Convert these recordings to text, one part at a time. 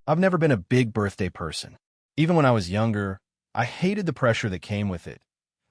I've never been a big birthday person. Even when I was younger, I hated the pressure that came with it.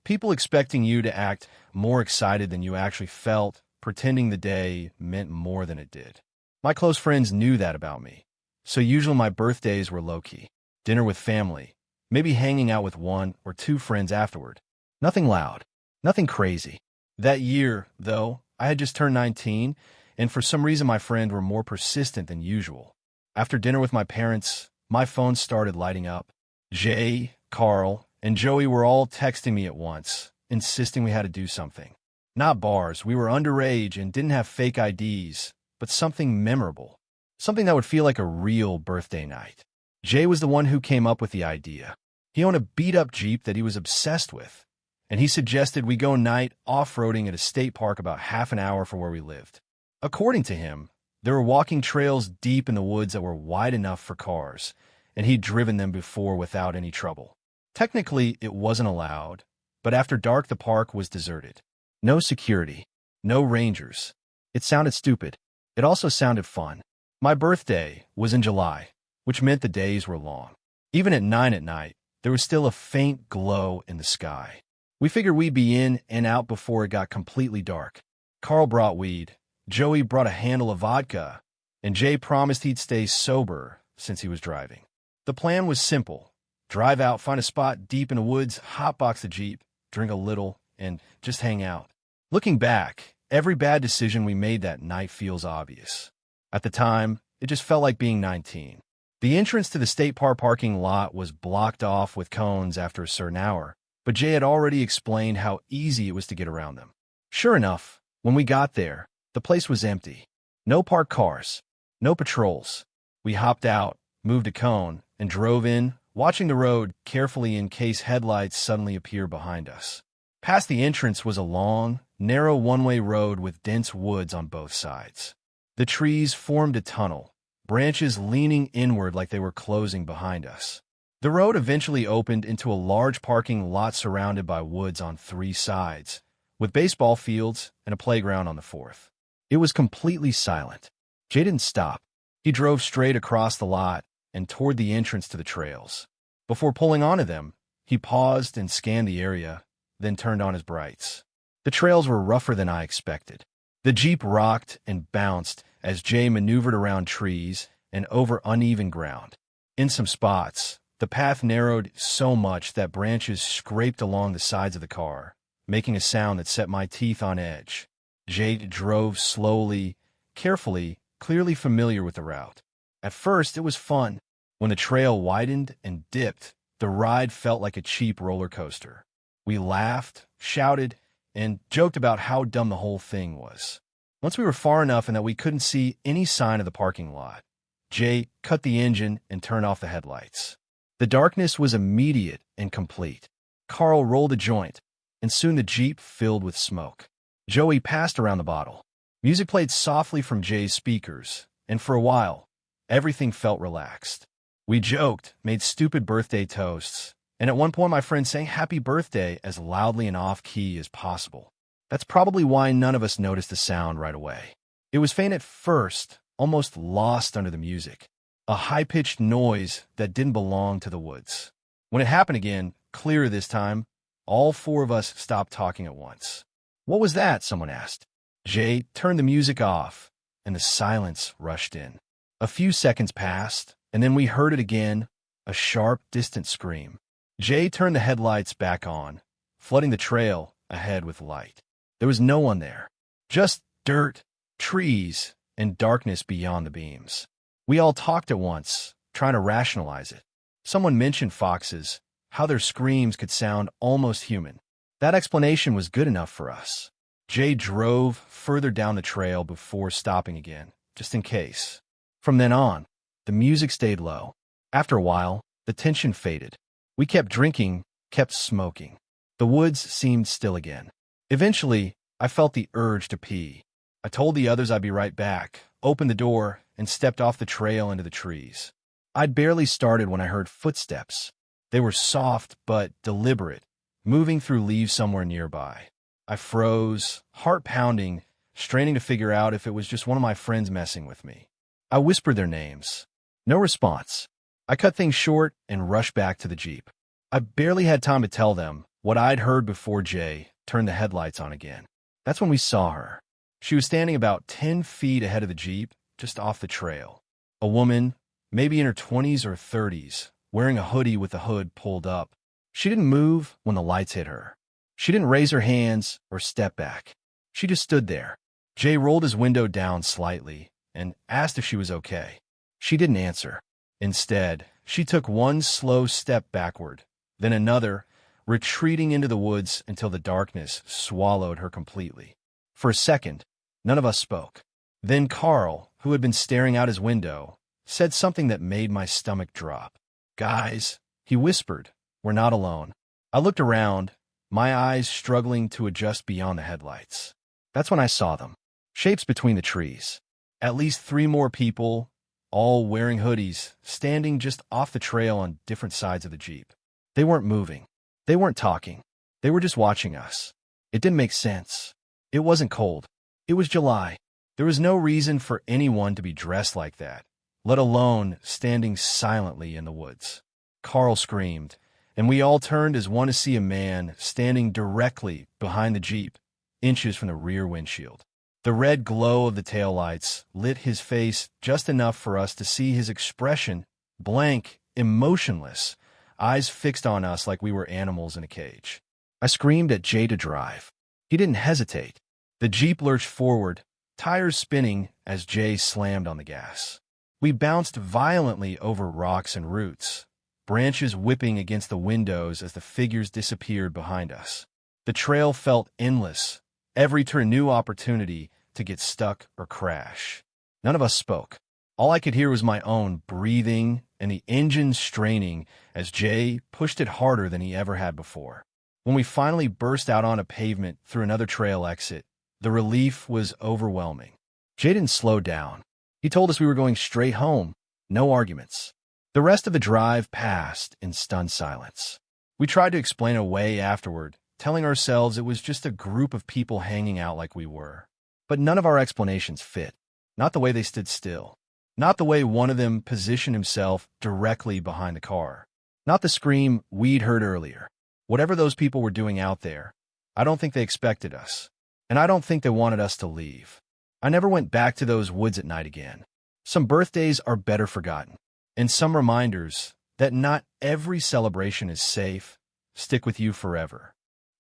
People expecting you to act more excited than you actually felt, pretending the day meant more than it did. My close friends knew that about me. So usually my birthdays were low-key. Dinner with family, maybe hanging out with one or two friends afterward. Nothing loud, nothing crazy. That year, though, I had just turned 19, and for some reason my friends were more persistent than usual. After dinner with my parents, my phone started lighting up. Jay, Carl, and Joey were all texting me at once, insisting we had to do something. Not bars, we were underage and didn't have fake IDs, but something memorable. Something that would feel like a real birthday night. Jay was the one who came up with the idea. He owned a beat-up Jeep that he was obsessed with, and he suggested we go night off-roading at a state park about half an hour from where we lived. According to him, there were walking trails deep in the woods that were wide enough for cars, and he'd driven them before without any trouble. Technically, it wasn't allowed, but after dark the park was deserted. No security, no rangers. It sounded stupid. It also sounded fun. My birthday was in July, which meant the days were long. Even at 9 at night, there was still a faint glow in the sky. We figured we'd be in and out before it got completely dark. Carl brought weed, Joey brought a handle of vodka, and Jay promised he'd stay sober since he was driving. The plan was simple. Drive out, find a spot deep in the woods, hotbox the Jeep, drink a little, and just hang out. Looking back, every bad decision we made that night feels obvious. At the time, it just felt like being 19. The entrance to the state park parking lot was blocked off with cones after a certain hour, but Jay had already explained how easy it was to get around them. Sure enough, when we got there, the place was empty. No parked cars, no patrols. We hopped out, moved a cone, and drove in, watching the road carefully in case headlights suddenly appear behind us. Past the entrance was a long, narrow one-way road with dense woods on both sides. The trees formed a tunnel, branches leaning inward like they were closing behind us. The road eventually opened into a large parking lot surrounded by woods on 3 sides, with baseball fields and a playground on the 4th. It was completely silent. Jay didn't stop. He drove straight across the lot and toward the entrance to the trails. Before pulling onto them, he paused and scanned the area, then turned on his brights. The trails were rougher than I expected. The Jeep rocked and bounced as Jay maneuvered around trees and over uneven ground. In some spots, the path narrowed so much that branches scraped along the sides of the car, making a sound that set my teeth on edge. Jay drove slowly, carefully, clearly familiar with the route. At first, it was fun. When the trail widened and dipped, the ride felt like a cheap roller coaster. We laughed, shouted, and joked about how dumb the whole thing was. Once we were far enough and that we couldn't see any sign of the parking lot, Jay cut the engine and turned off the headlights. The darkness was immediate and complete. Carl rolled a joint, and soon the Jeep filled with smoke. Joey passed around the bottle. Music played softly from Jay's speakers, and for a while, everything felt relaxed. We joked, made stupid birthday toasts, and at one point my friend sang happy birthday as loudly and off-key as possible. That's probably why none of us noticed the sound right away. It was faint at first, almost lost under the music, a high-pitched noise that didn't belong to the woods. When it happened again, clearer this time, all 4 of us stopped talking at once. "What was that?" someone asked. Jay turned the music off, and the silence rushed in. A few seconds passed, and then we heard it again, a sharp, distant scream. Jay turned the headlights back on, flooding the trail ahead with light. There was no one there, just dirt, trees, and darkness beyond the beams. We all talked at once, trying to rationalize it. Someone mentioned foxes, how their screams could sound almost human. That explanation was good enough for us. Jay drove further down the trail before stopping again, just in case. From then on, the music stayed low. After a while, the tension faded. We kept drinking, kept smoking. The woods seemed still again. Eventually, I felt the urge to pee. I told the others I'd be right back, opened the door, and stepped off the trail into the trees. I'd barely started when I heard footsteps. They were soft but deliberate, moving through leaves somewhere nearby. I froze, heart pounding, straining to figure out if it was just one of my friends messing with me. I whispered their names. No response. I cut things short and rushed back to the Jeep. I barely had time to tell them what I'd heard before Jay turned the headlights on again. That's when we saw her. She was standing about 10 feet ahead of the Jeep, just off the trail. A woman, maybe in her 20s or 30s, wearing a hoodie with the hood pulled up. She didn't move when the lights hit her. She didn't raise her hands or step back. She just stood there. Jay rolled his window down slightly and asked if she was okay. She didn't answer. Instead, she took one slow step backward, then another, retreating into the woods until the darkness swallowed her completely. For a second, none of us spoke. Then Carl, who had been staring out his window, said something that made my stomach drop. "Guys," he whispered, "we're not alone." I looked around, my eyes struggling to adjust beyond the headlights. That's when I saw them. Shapes between the trees. At least 3 more people, all wearing hoodies, standing just off the trail on different sides of the Jeep. They weren't moving. They weren't talking. They were just watching us. It didn't make sense. It wasn't cold. It was July. There was no reason for anyone to be dressed like that, let alone standing silently in the woods. Carl screamed, and we all turned as one to see a man standing directly behind the Jeep, inches from the rear windshield. The red glow of the taillights lit his face just enough for us to see his expression, blank, emotionless, eyes fixed on us like we were animals in a cage. I screamed at Jay to drive. He didn't hesitate. The Jeep lurched forward, tires spinning as Jay slammed on the gas. We bounced violently over rocks and roots, branches whipping against the windows as the figures disappeared behind us. The trail felt endless, every turn a new opportunity to get stuck or crash. None of us spoke. All I could hear was my own breathing and the engine straining as Jay pushed it harder than he ever had before. When we finally burst out on a pavement through another trail exit, the relief was overwhelming. Jay didn't slow down. He told us we were going straight home, no arguments. The rest of the drive passed in stunned silence. We tried to explain away afterward, telling ourselves it was just a group of people hanging out like we were. But none of our explanations fit. Not the way they stood still. Not the way one of them positioned himself directly behind the car. Not the scream we'd heard earlier. Whatever those people were doing out there, I don't think they expected us. And I don't think they wanted us to leave. I never went back to those woods at night again. Some birthdays are better forgotten. And some reminders that not every celebration is safe stick with you forever.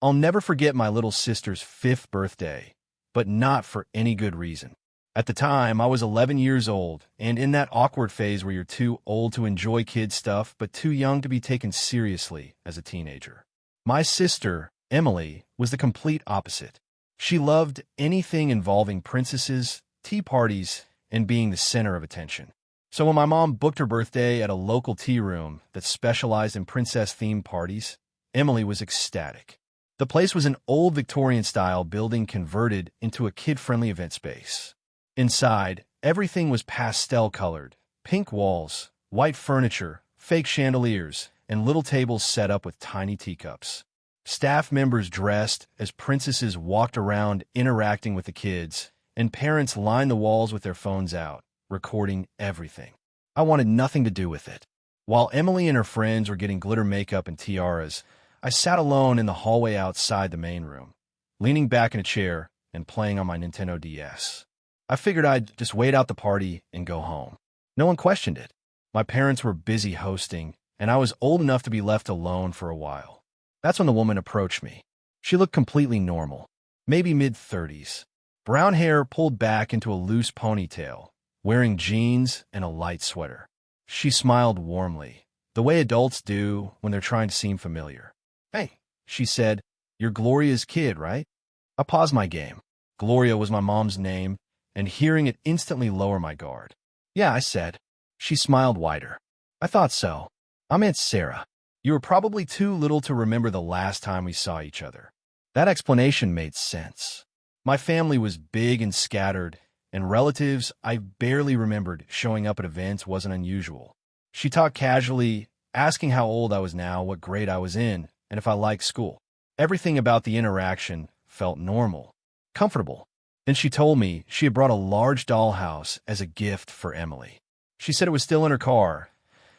I'll never forget my little sister's 5th birthday, but not for any good reason. At the time, I was 11 years old, and in that awkward phase where you're too old to enjoy kid stuff, but too young to be taken seriously as a teenager. My sister, Emily, was the complete opposite. She loved anything involving princesses, tea parties, and being the center of attention. So when my mom booked her birthday at a local tea room that specialized in princess-themed parties, Emily was ecstatic. The place was an old Victorian-style building converted into a kid-friendly event space. Inside, everything was pastel-colored, pink walls, white furniture, fake chandeliers, and little tables set up with tiny teacups. Staff members dressed as princesses walked around interacting with the kids, and parents lined the walls with their phones out, recording everything. I wanted nothing to do with it. While Emily and her friends were getting glitter makeup and tiaras, I sat alone in the hallway outside the main room, leaning back in a chair and playing on my Nintendo DS. I figured I'd just wait out the party and go home. No one questioned it. My parents were busy hosting, and I was old enough to be left alone for a while. That's when the woman approached me. She looked completely normal, maybe mid-30s. Brown hair pulled back into a loose ponytail, wearing jeans and a light sweater. She smiled warmly, the way adults do when they're trying to seem familiar. "Hey," she said, "you're Gloria's kid, right?" I paused my game. Gloria was my mom's name, and hearing it instantly lowered my guard. "Yeah," I said. She smiled wider. "I thought so. I'm Aunt Sarah. You were probably too little to remember the last time we saw each other." That explanation made sense. My family was big and scattered, and relatives I barely remembered showing up at events wasn't unusual. She talked casually, asking how old I was now, what grade I was in, and if I liked school. Everything about the interaction felt normal, comfortable. Then she told me she had brought a large dollhouse as a gift for Emily. She said it was still in her car,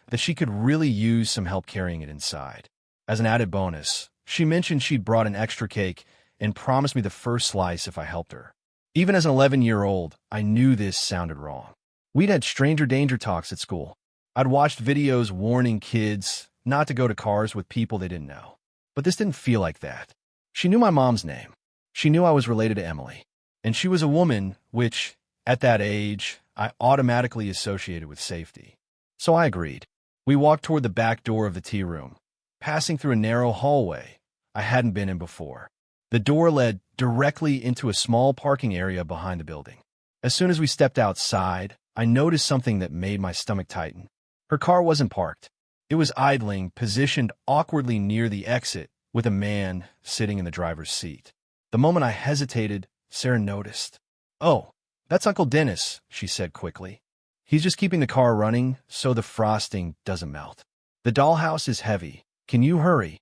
that she could really use some help carrying it inside. As an added bonus, she mentioned she'd brought an extra cake and promised me the first slice if I helped her. Even as an 11-year-old, I knew this sounded wrong. We'd had stranger danger talks at school. I'd watched videos warning kids not to go to cars with people they didn't know. But this didn't feel like that. She knew my mom's name. She knew I was related to Emily. And she was a woman, which, at that age, I automatically associated with safety. So I agreed. We walked toward the back door of the tea room, passing through a narrow hallway I hadn't been in before. The door led directly into a small parking area behind the building. As soon as we stepped outside, I noticed something that made my stomach tighten. Her car wasn't parked. It was idling, positioned awkwardly near the exit, with a man sitting in the driver's seat. The moment I hesitated, Sarah noticed. "Oh, that's Uncle Dennis," she said quickly. "He's just keeping the car running so the frosting doesn't melt. The dollhouse is heavy. Can you hurry?"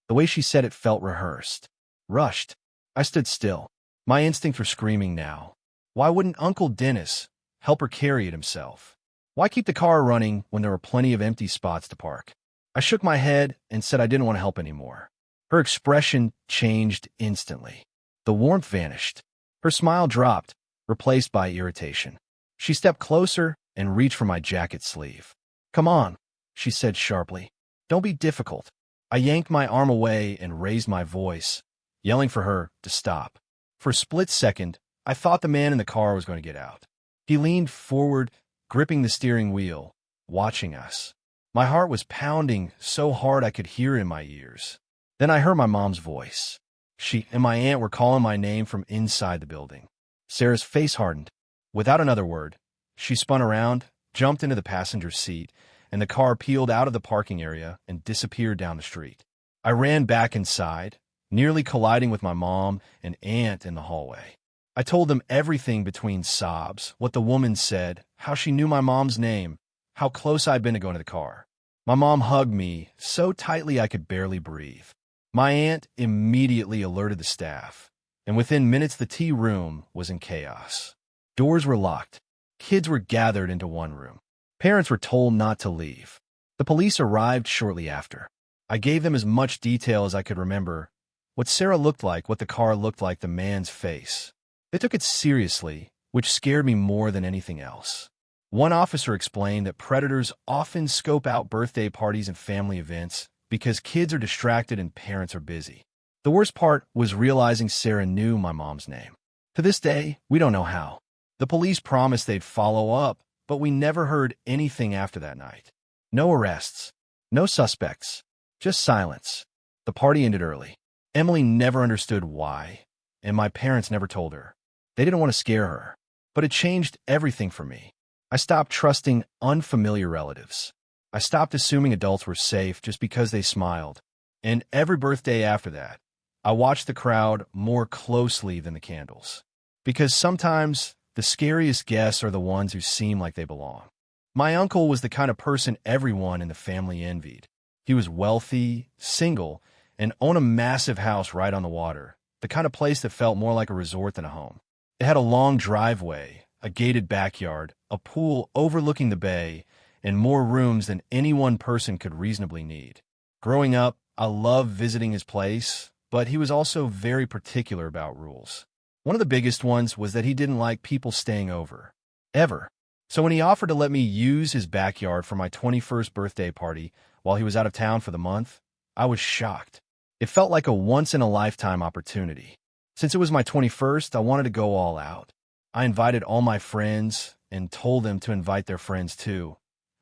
The way she said it felt rehearsed. Rushed. I stood still. My instincts were screaming now. Why wouldn't Uncle Dennis help her carry it himself? Why keep the car running when there were plenty of empty spots to park? I shook my head and said I didn't want to help anymore. Her expression changed instantly. The warmth vanished. Her smile dropped, replaced by irritation. She stepped closer and reached for my jacket sleeve. "Come on," she said sharply. "Don't be difficult." I yanked my arm away and raised my voice, yelling for her to stop. For a split second, I thought the man in the car was going to get out. He leaned forward, gripping the steering wheel, watching us. My heart was pounding so hard I could hear it in my ears. Then I heard my mom's voice. She and my aunt were calling my name from inside the building. Sarah's face hardened. Without another word, she spun around, jumped into the passenger seat, and the car peeled out of the parking area and disappeared down the street. I ran back inside, nearly colliding with my mom and aunt in the hallway. I told them everything between sobs, what the woman said, how she knew my mom's name, how close I'd been to going to the car. My mom hugged me so tightly I could barely breathe. My aunt immediately alerted the staff, and within minutes the tea room was in chaos. Doors were locked. Kids were gathered into one room. Parents were told not to leave. The police arrived shortly after. I gave them as much detail as I could remember. What Sarah looked like, what the car looked like, the man's face. They took it seriously, which scared me more than anything else. One officer explained that predators often scope out birthday parties and family events because kids are distracted and parents are busy. The worst part was realizing Sarah knew my mom's name. To this day, we don't know how. The police promised they'd follow up, but we never heard anything after that night. No arrests, no suspects, just silence. The party ended early. Emily never understood why, and my parents never told her. They didn't want to scare her, but it changed everything for me. I stopped trusting unfamiliar relatives. I stopped assuming adults were safe just because they smiled. And every birthday after that, I watched the crowd more closely than the candles. Because sometimes the scariest guests are the ones who seem like they belong. My uncle was the kind of person everyone in the family envied. He was wealthy, single, and owned a massive house right on the water, the kind of place that felt more like a resort than a home. It had a long driveway, a gated backyard, a pool overlooking the bay, and more rooms than any one person could reasonably need. Growing up, I loved visiting his place, but he was also very particular about rules. One of the biggest ones was that he didn't like people staying over. Ever. So when he offered to let me use his backyard for my 21st birthday party while he was out of town for the month, I was shocked. It felt like a once-in-a-lifetime opportunity. Since it was my 21st, I wanted to go all out. I invited all my friends and told them to invite their friends too,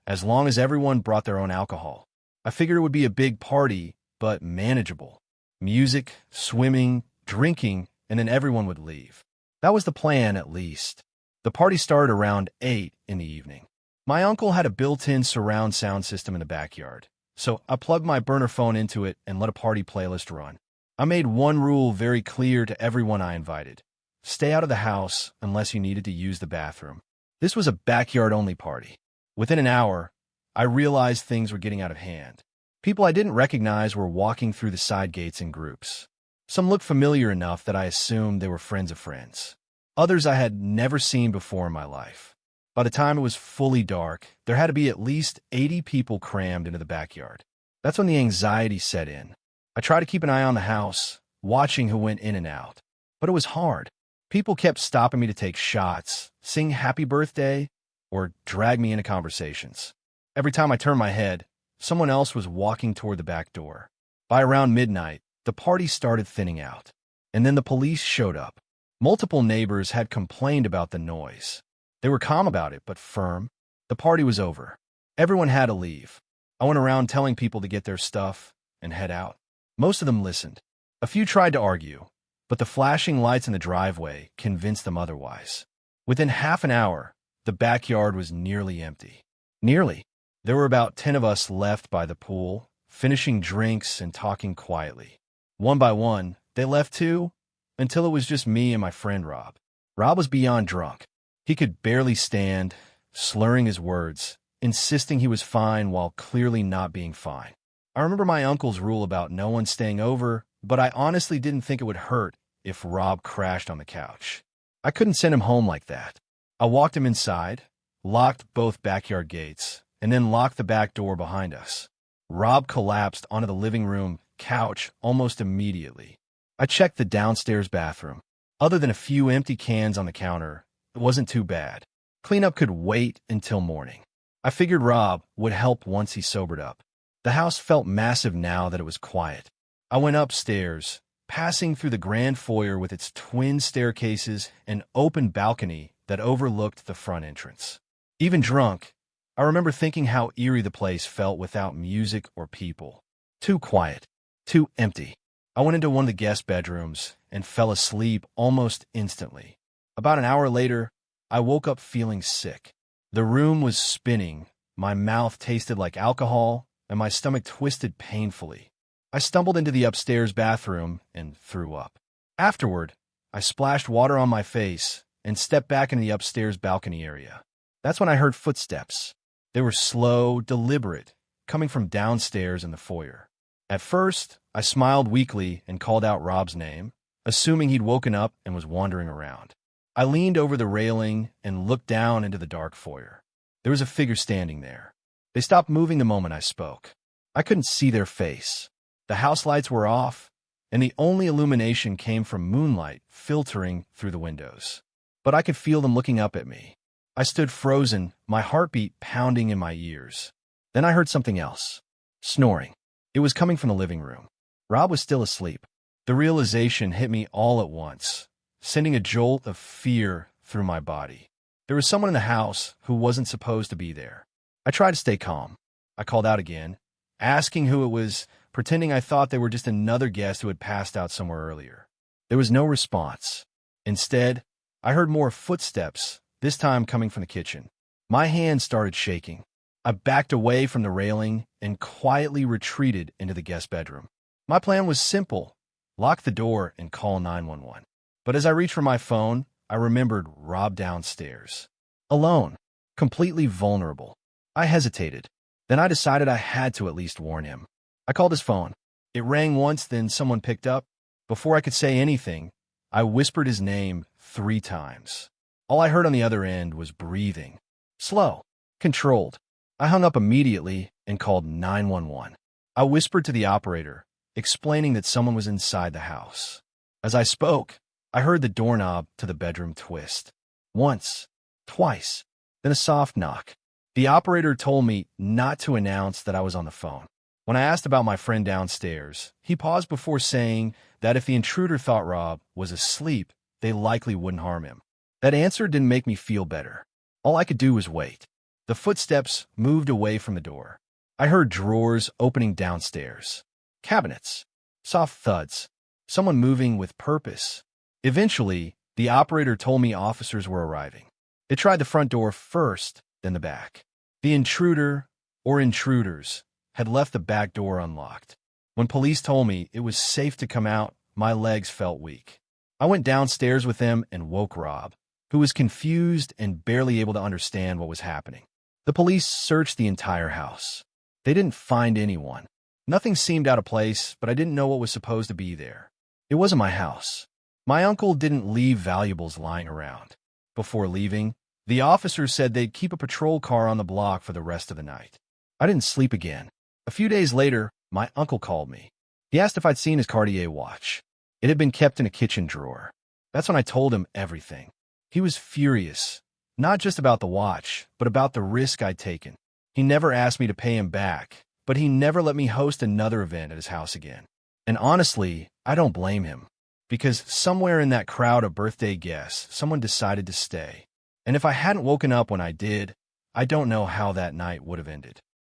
as long as everyone brought their own alcohol. I figured it would be a big party, but manageable. Music, swimming, drinking, and then everyone would leave. That was the plan, at least. The party started around 8 in the evening. My uncle had a built-in surround sound system in the backyard, so I plugged my burner phone into it and let a party playlist run. I made one rule very clear to everyone I invited. Stay out of the house unless you needed to use the bathroom. This was a backyard-only party. Within an hour, I realized things were getting out of hand. People I didn't recognize were walking through the side gates in groups. Some looked familiar enough that I assumed they were friends of friends. Others I had never seen before in my life. By the time it was fully dark, there had to be at least 80 people crammed into the backyard. That's when the anxiety set in. I tried to keep an eye on the house, watching who went in and out. But it was hard. People kept stopping me to take shots, sing happy birthday, or drag me into conversations. Every time I turned my head, someone else was walking toward the back door. By around midnight, the party started thinning out. And then the police showed up. Multiple neighbors had complained about the noise. They were calm about it, but firm. The party was over. Everyone had to leave. I went around telling people to get their stuff and head out. Most of them listened. A few tried to argue, but the flashing lights in the driveway convinced them otherwise. Within half an hour, the backyard was nearly empty. Nearly. There were about 10 of us left by the pool, finishing drinks and talking quietly. One by one, they left too, until it was just me and my friend Rob. Rob was beyond drunk. He could barely stand, slurring his words, insisting he was fine while clearly not being fine. I remember my uncle's rule about no one staying over, but I honestly didn't think it would hurt if Rob crashed on the couch. I couldn't send him home like that. I walked him inside, locked both backyard gates, and then locked the back door behind us. Rob collapsed onto the living room couch almost immediately. I checked the downstairs bathroom. Other than a few empty cans on the counter, it wasn't too bad. Cleanup could wait until morning. I figured Rob would help once he sobered up. The house felt massive now that it was quiet. I went upstairs, passing through the grand foyer with its twin staircases and open balcony that overlooked the front entrance. Even drunk, I remember thinking how eerie the place felt without music or people. Too quiet, too empty. I went into one of the guest bedrooms and fell asleep almost instantly. About an hour later, I woke up feeling sick. The room was spinning, my mouth tasted like alcohol, and my stomach twisted painfully. I stumbled into the upstairs bathroom and threw up. Afterward, I splashed water on my face and stepped back into the upstairs balcony area. That's when I heard footsteps. They were slow, deliberate, coming from downstairs in the foyer. At first, I smiled weakly and called out Rob's name, assuming he'd woken up and was wandering around. I leaned over the railing and looked down into the dark foyer. There was a figure standing there. They stopped moving the moment I spoke. I couldn't see their face. The house lights were off, and the only illumination came from moonlight filtering through the windows. But I could feel them looking up at me. I stood frozen, my heartbeat pounding in my ears. Then I heard something else. Snoring. It was coming from the living room. Rob was still asleep. The realization hit me all at once, sending a jolt of fear through my body. There was someone in the house who wasn't supposed to be there. I tried to stay calm. I called out again, asking who it was, pretending I thought they were just another guest who had passed out somewhere earlier. There was no response. Instead, I heard more footsteps, this time coming from the kitchen. My hands started shaking. I backed away from the railing and quietly retreated into the guest bedroom. My plan was simple: lock the door and call 911. But as I reached for my phone, I remembered Rob downstairs. Alone, completely vulnerable. I hesitated. Then I decided I had to at least warn him. I called his phone. It rang once, then someone picked up. Before I could say anything, I whispered his name 3 times. All I heard on the other end was breathing. Slow, controlled. I hung up immediately and called 911. I whispered to the operator, explaining that someone was inside the house. As I spoke, I heard the doorknob to the bedroom twist. Once, twice, then a soft knock. The operator told me not to announce that I was on the phone. When I asked about my friend downstairs, he paused before saying that if the intruder thought Rob was asleep, they likely wouldn't harm him. That answer didn't make me feel better. All I could do was wait. The footsteps moved away from the door. I heard drawers opening downstairs. Cabinets. Soft thuds. Someone moving with purpose. Eventually, the operator told me officers were arriving. They tried the front door first, then the back. The intruder, or intruders, had left the back door unlocked. When police told me it was safe to come out, my legs felt weak. I went downstairs with them and woke Rob, who was confused and barely able to understand what was happening. The police searched the entire house. They didn't find anyone. Nothing seemed out of place, but I didn't know what was supposed to be there. It wasn't my house. My uncle didn't leave valuables lying around. Before leaving, The officers said they'd keep a patrol car on the block for the rest of the night. I didn't sleep again. A few days later, my uncle called me. He asked if I'd seen his Cartier watch. It had been kept in a kitchen drawer. That's when I told him everything. He was furious, not just about the watch, but about the risk I'd taken. He never asked me to pay him back, but he never let me host another event at his house again. And honestly, I don't blame him, because somewhere in that crowd of birthday guests, someone decided to stay. And if I hadn't woken up when I did, I don't know how that night would have ended.